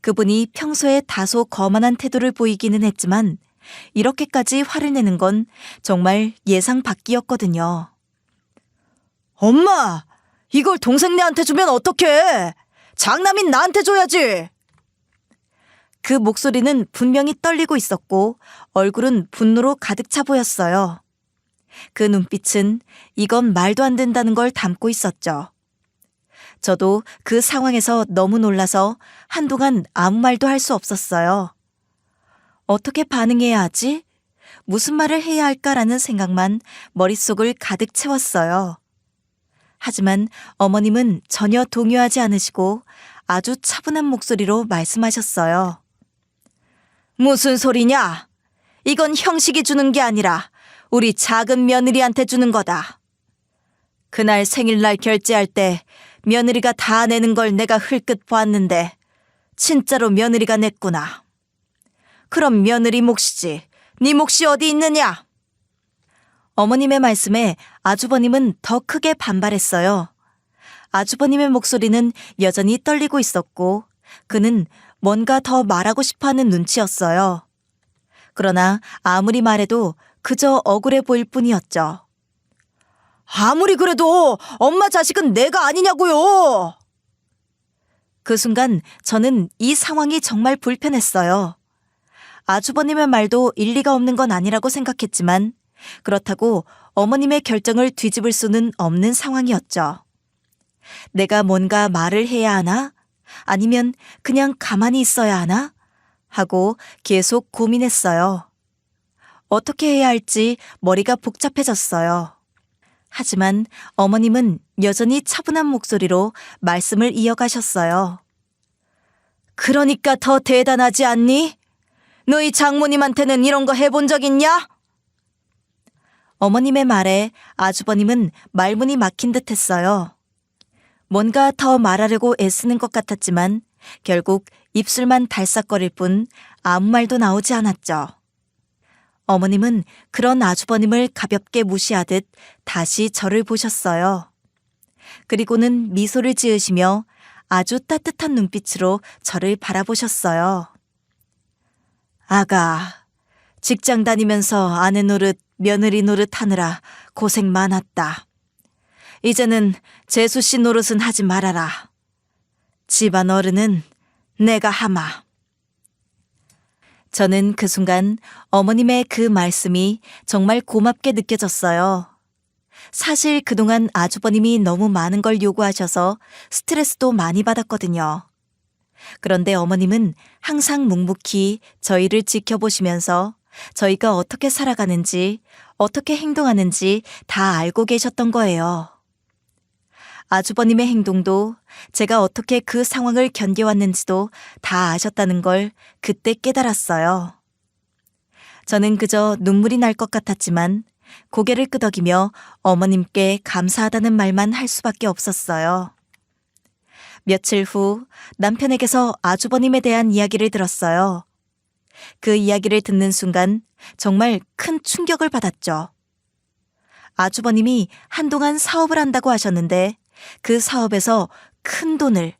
그분이 평소에 다소 거만한 태도를 보이기는 했지만 이렇게까지 화를 내는 건 정말 예상 밖이었거든요. 엄마! 이걸 동생네한테 주면 어떡해! 장남인 나한테 줘야지! 그 목소리는 분명히 떨리고 있었고 얼굴은 분노로 가득 차 보였어요. 그 눈빛은 이건 말도 안 된다는 걸 담고 있었죠. 저도 그 상황에서 너무 놀라서 한동안 아무 말도 할 수 없었어요. 어떻게 반응해야 하지? 무슨 말을 해야 할까라는 생각만 머릿속을 가득 채웠어요. 하지만 어머님은 전혀 동요하지 않으시고 아주 차분한 목소리로 말씀하셨어요. 무슨 소리냐? 이건 형식이 주는 게 아니라 우리 작은 며느리한테 주는 거다. 그날 생일날 결제할 때 며느리가 다 내는 걸 내가 흘끗 보았는데 진짜로 며느리가 냈구나. 그럼 며느리 몫이지. 네 몫이 어디 있느냐? 어머님의 말씀에 아주버님은 더 크게 반발했어요. 아주버님의 목소리는 여전히 떨리고 있었고 그는 뭔가 더 말하고 싶어하는 눈치였어요. 그러나 아무리 말해도 그저 억울해 보일 뿐이었죠. 아무리 그래도 엄마 자식은 내가 아니냐고요. 그 순간 저는 이 상황이 정말 불편했어요. 아주버님의 말도 일리가 없는 건 아니라고 생각했지만 그렇다고 어머님의 결정을 뒤집을 수는 없는 상황이었죠. 내가 뭔가 말을 해야 하나? 아니면 그냥 가만히 있어야 하나? 하고 계속 고민했어요. 어떻게 해야 할지 머리가 복잡해졌어요. 하지만 어머님은 여전히 차분한 목소리로 말씀을 이어가셨어요. 그러니까 더 대단하지 않니? 너희 장모님한테는 이런 거 해본 적 있냐? 어머님의 말에 아주버님은 말문이 막힌 듯 했어요. 뭔가 더 말하려고 애쓰는 것 같았지만 결국 입술만 달싹거릴 뿐 아무 말도 나오지 않았죠. 어머님은 그런 아주버님을 가볍게 무시하듯 다시 저를 보셨어요. 그리고는 미소를 지으시며 아주 따뜻한 눈빛으로 저를 바라보셨어요. 아가, 직장 다니면서 아내 노릇, 며느리 노릇 하느라 고생 많았다. 이제는 재수 씨 노릇은 하지 말아라. 집안 어른은 내가 하마. 저는 그 순간 어머님의 그 말씀이 정말 고맙게 느껴졌어요. 사실 그동안 아주버님이 너무 많은 걸 요구하셔서 스트레스도 많이 받았거든요. 그런데 어머님은 항상 묵묵히 저희를 지켜보시면서 저희가 어떻게 살아가는지, 어떻게 행동하는지 다 알고 계셨던 거예요. 아주버님의 행동도 제가 어떻게 그 상황을 견뎌왔는지도 다 아셨다는 걸 그때 깨달았어요. 저는 그저 눈물이 날 것 같았지만 고개를 끄덕이며 어머님께 감사하다는 말만 할 수밖에 없었어요. 며칠 후 남편에게서 아주버님에 대한 이야기를 들었어요. 그 이야기를 듣는 순간 정말 큰 충격을 받았죠. 아주버님이 한동안 사업을 한다고 하셨는데 그 사업에서 큰 돈을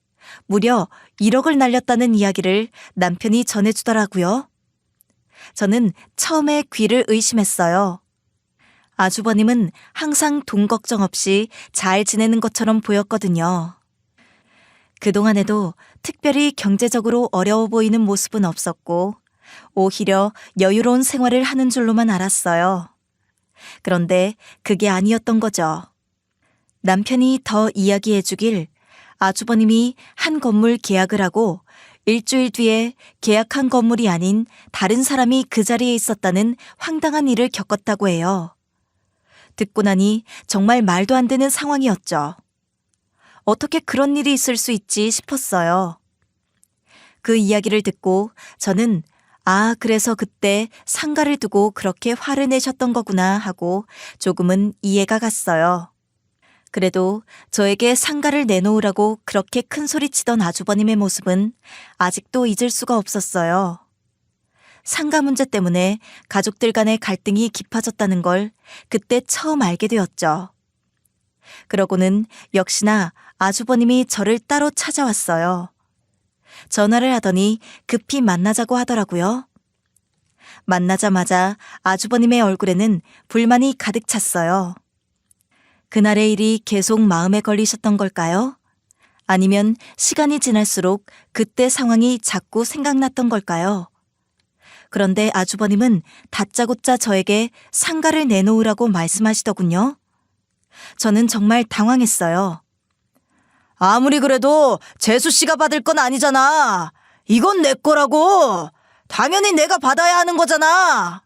무려 1억을 날렸다는 이야기를 남편이 전해주더라고요. 저는 처음에 귀를 의심했어요. 아주버님은 항상 돈 걱정 없이 잘 지내는 것처럼 보였거든요. 그동안에도 특별히 경제적으로 어려워 보이는 모습은 없었고 오히려 여유로운 생활을 하는 줄로만 알았어요. 그런데 그게 아니었던 거죠. 남편이 더 이야기해 주길 아주버님이 한 건물 계약을 하고 일주일 뒤에 계약한 건물이 아닌 다른 사람이 그 자리에 있었다는 황당한 일을 겪었다고 해요. 듣고 나니 정말 말도 안 되는 상황이었죠. 어떻게 그런 일이 있을 수 있지 싶었어요. 그 이야기를 듣고 저는 그래서 그때 상가를 두고 그렇게 화를 내셨던 거구나 하고 조금은 이해가 갔어요. 그래도 저에게 상가를 내놓으라고 그렇게 큰 소리 치던 아주버님의 모습은 아직도 잊을 수가 없었어요. 상가 문제 때문에 가족들 간의 갈등이 깊어졌다는 걸 그때 처음 알게 되었죠. 그러고는 역시나 아주버님이 저를 따로 찾아왔어요. 전화를 하더니 급히 만나자고 하더라고요. 만나자마자 아주버님의 얼굴에는 불만이 가득 찼어요. 그날의 일이 계속 마음에 걸리셨던 걸까요? 아니면 시간이 지날수록 그때 상황이 자꾸 생각났던 걸까요? 그런데 아주버님은 다짜고짜 저에게 상가를 내놓으라고 말씀하시더군요. 저는 정말 당황했어요. 아무리 그래도 재수 씨가 받을 건 아니잖아. 이건 내 거라고. 당연히 내가 받아야 하는 거잖아.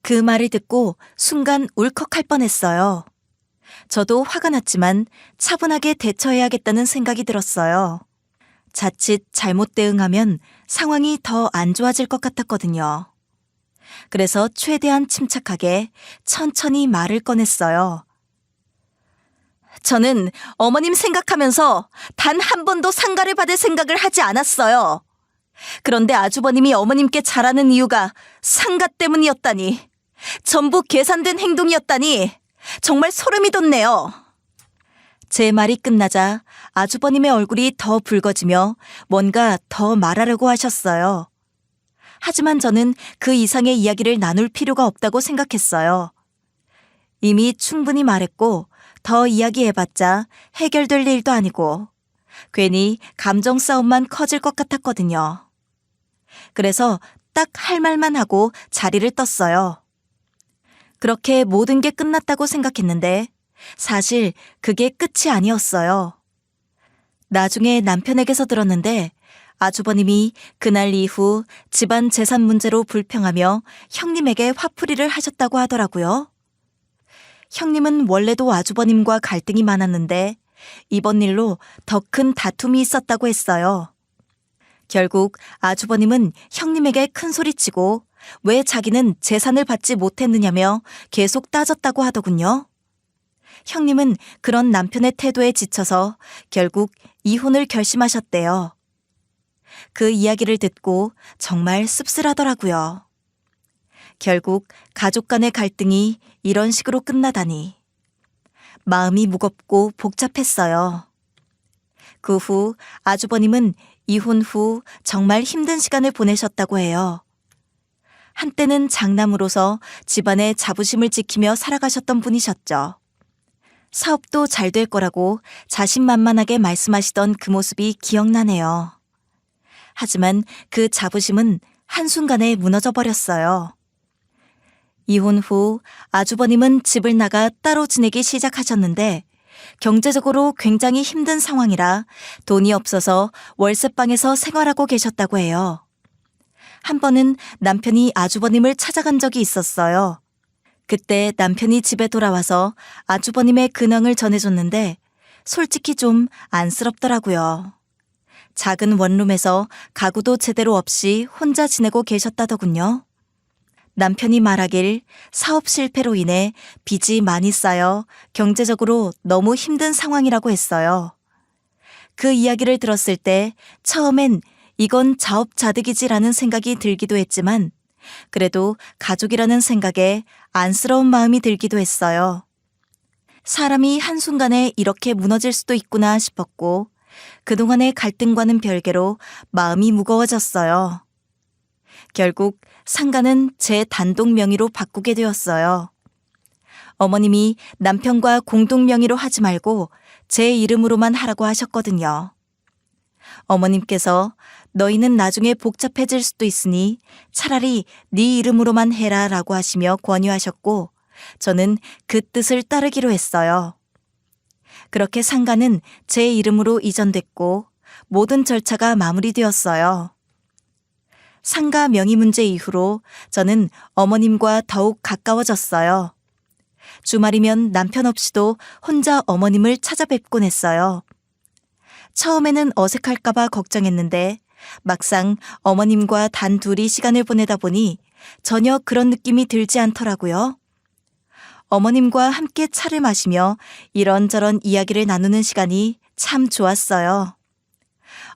그 말을 듣고 순간 울컥할 뻔했어요. 저도 화가 났지만 차분하게 대처해야겠다는 생각이 들었어요. 자칫 잘못 대응하면 상황이 더 안 좋아질 것 같았거든요. 그래서 최대한 침착하게 천천히 말을 꺼냈어요. 저는 어머님 생각하면서 단 한 번도 상가를 받을 생각을 하지 않았어요. 그런데 아주버님이 어머님께 잘하는 이유가 상가 때문이었다니, 전부 계산된 행동이었다니 정말 소름이 돋네요. 제 말이 끝나자 아주버님의 얼굴이 더 붉어지며 뭔가 더 말하려고 하셨어요. 하지만 저는 그 이상의 이야기를 나눌 필요가 없다고 생각했어요. 이미 충분히 말했고 더 이야기해봤자 해결될 일도 아니고 괜히 감정 싸움만 커질 것 같았거든요. 그래서 딱 할 말만 하고 자리를 떴어요. 그렇게 모든 게 끝났다고 생각했는데 사실 그게 끝이 아니었어요. 나중에 남편에게서 들었는데 아주버님이 그날 이후 집안 재산 문제로 불평하며 형님에게 화풀이를 하셨다고 하더라고요. 형님은 원래도 아주버님과 갈등이 많았는데 이번 일로 더 큰 다툼이 있었다고 했어요. 결국 아주버님은 형님에게 큰 소리치고 왜 자기는 재산을 받지 못했느냐며 계속 따졌다고 하더군요. 형님은 그런 남편의 태도에 지쳐서 결국 이혼을 결심하셨대요. 그 이야기를 듣고 정말 씁쓸하더라고요. 결국 가족 간의 갈등이 이런 식으로 끝나다니. 마음이 무겁고 복잡했어요. 그 후 아주버님은 이혼 후 정말 힘든 시간을 보내셨다고 해요. 한때는 장남으로서 집안의 자부심을 지키며 살아가셨던 분이셨죠. 사업도 잘 될 거라고 자신만만하게 말씀하시던 그 모습이 기억나네요. 하지만 그 자부심은 한순간에 무너져 버렸어요. 이혼 후 아주버님은 집을 나가 따로 지내기 시작하셨는데 경제적으로 굉장히 힘든 상황이라 돈이 없어서 월세방에서 생활하고 계셨다고 해요. 한 번은 남편이 아주버님을 찾아간 적이 있었어요. 그때 남편이 집에 돌아와서 아주버님의 근황을 전해줬는데 솔직히 좀 안쓰럽더라고요. 작은 원룸에서 가구도 제대로 없이 혼자 지내고 계셨다더군요. 남편이 말하길 사업 실패로 인해 빚이 많이 쌓여 경제적으로 너무 힘든 상황이라고 했어요. 그 이야기를 들었을 때 처음엔 이건 자업자득이지라는 생각이 들기도 했지만 그래도 가족이라는 생각에 안쓰러운 마음이 들기도 했어요. 사람이 한순간에 이렇게 무너질 수도 있구나 싶었고 그동안의 갈등과는 별개로 마음이 무거워졌어요. 결국 상가는 제 단독 명의로 바꾸게 되었어요. 어머님이 남편과 공동 명의로 하지 말고 제 이름으로만 하라고 하셨거든요. 어머님께서 너희는 나중에 복잡해질 수도 있으니 차라리 네 이름으로만 해라 라고 하시며 권유하셨고 저는 그 뜻을 따르기로 했어요. 그렇게 상가는 제 이름으로 이전됐고 모든 절차가 마무리되었어요. 상가 명의 문제 이후로 저는 어머님과 더욱 가까워졌어요. 주말이면 남편 없이도 혼자 어머님을 찾아뵙곤 했어요. 처음에는 어색할까봐 걱정했는데 막상 어머님과 단둘이 시간을 보내다 보니 전혀 그런 느낌이 들지 않더라고요. 어머님과 함께 차를 마시며 이런저런 이야기를 나누는 시간이 참 좋았어요.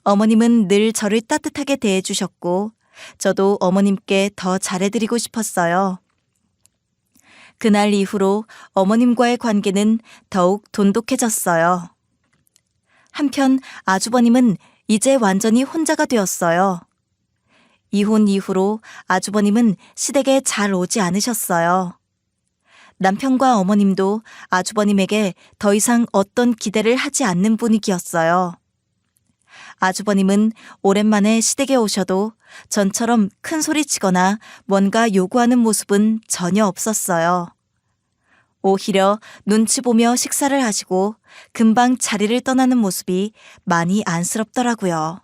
어머님은 늘 저를 따뜻하게 대해주셨고 저도 어머님께 더 잘해드리고 싶었어요. 그날 이후로 어머님과의 관계는 더욱 돈독해졌어요. 한편 아주버님은 이제 완전히 혼자가 되었어요. 이혼 이후로 아주버님은 시댁에 잘 오지 않으셨어요. 남편과 어머님도 아주버님에게 더 이상 어떤 기대를 하지 않는 분위기였어요. 아주버님은 오랜만에 시댁에 오셔도 전처럼 큰 소리 치거나 뭔가 요구하는 모습은 전혀 없었어요. 오히려 눈치 보며 식사를 하시고 금방 자리를 떠나는 모습이 많이 안쓰럽더라고요.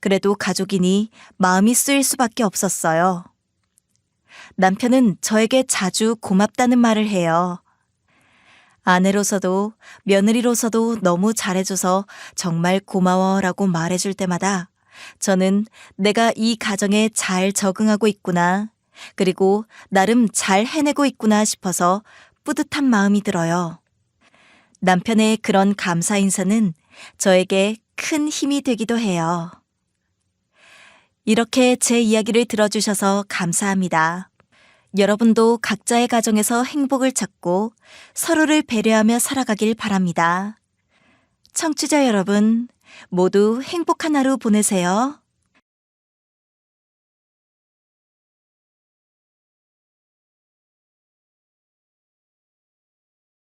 그래도 가족이니 마음이 쓰일 수밖에 없었어요. 남편은 저에게 자주 고맙다는 말을 해요. 아내로서도 며느리로서도 너무 잘해줘서 정말 고마워라고 말해줄 때마다 저는 내가 이 가정에 잘 적응하고 있구나, 그리고 나름 잘 해내고 있구나 싶어서 뿌듯한 마음이 들어요. 남편의 그런 감사 인사는 저에게 큰 힘이 되기도 해요. 이렇게 제 이야기를 들어주셔서 감사합니다. 여러분도 각자의 가정에서 행복을 찾고 서로를 배려하며 살아가길 바랍니다. 청취자 여러분, 모두 행복한 하루 보내세요.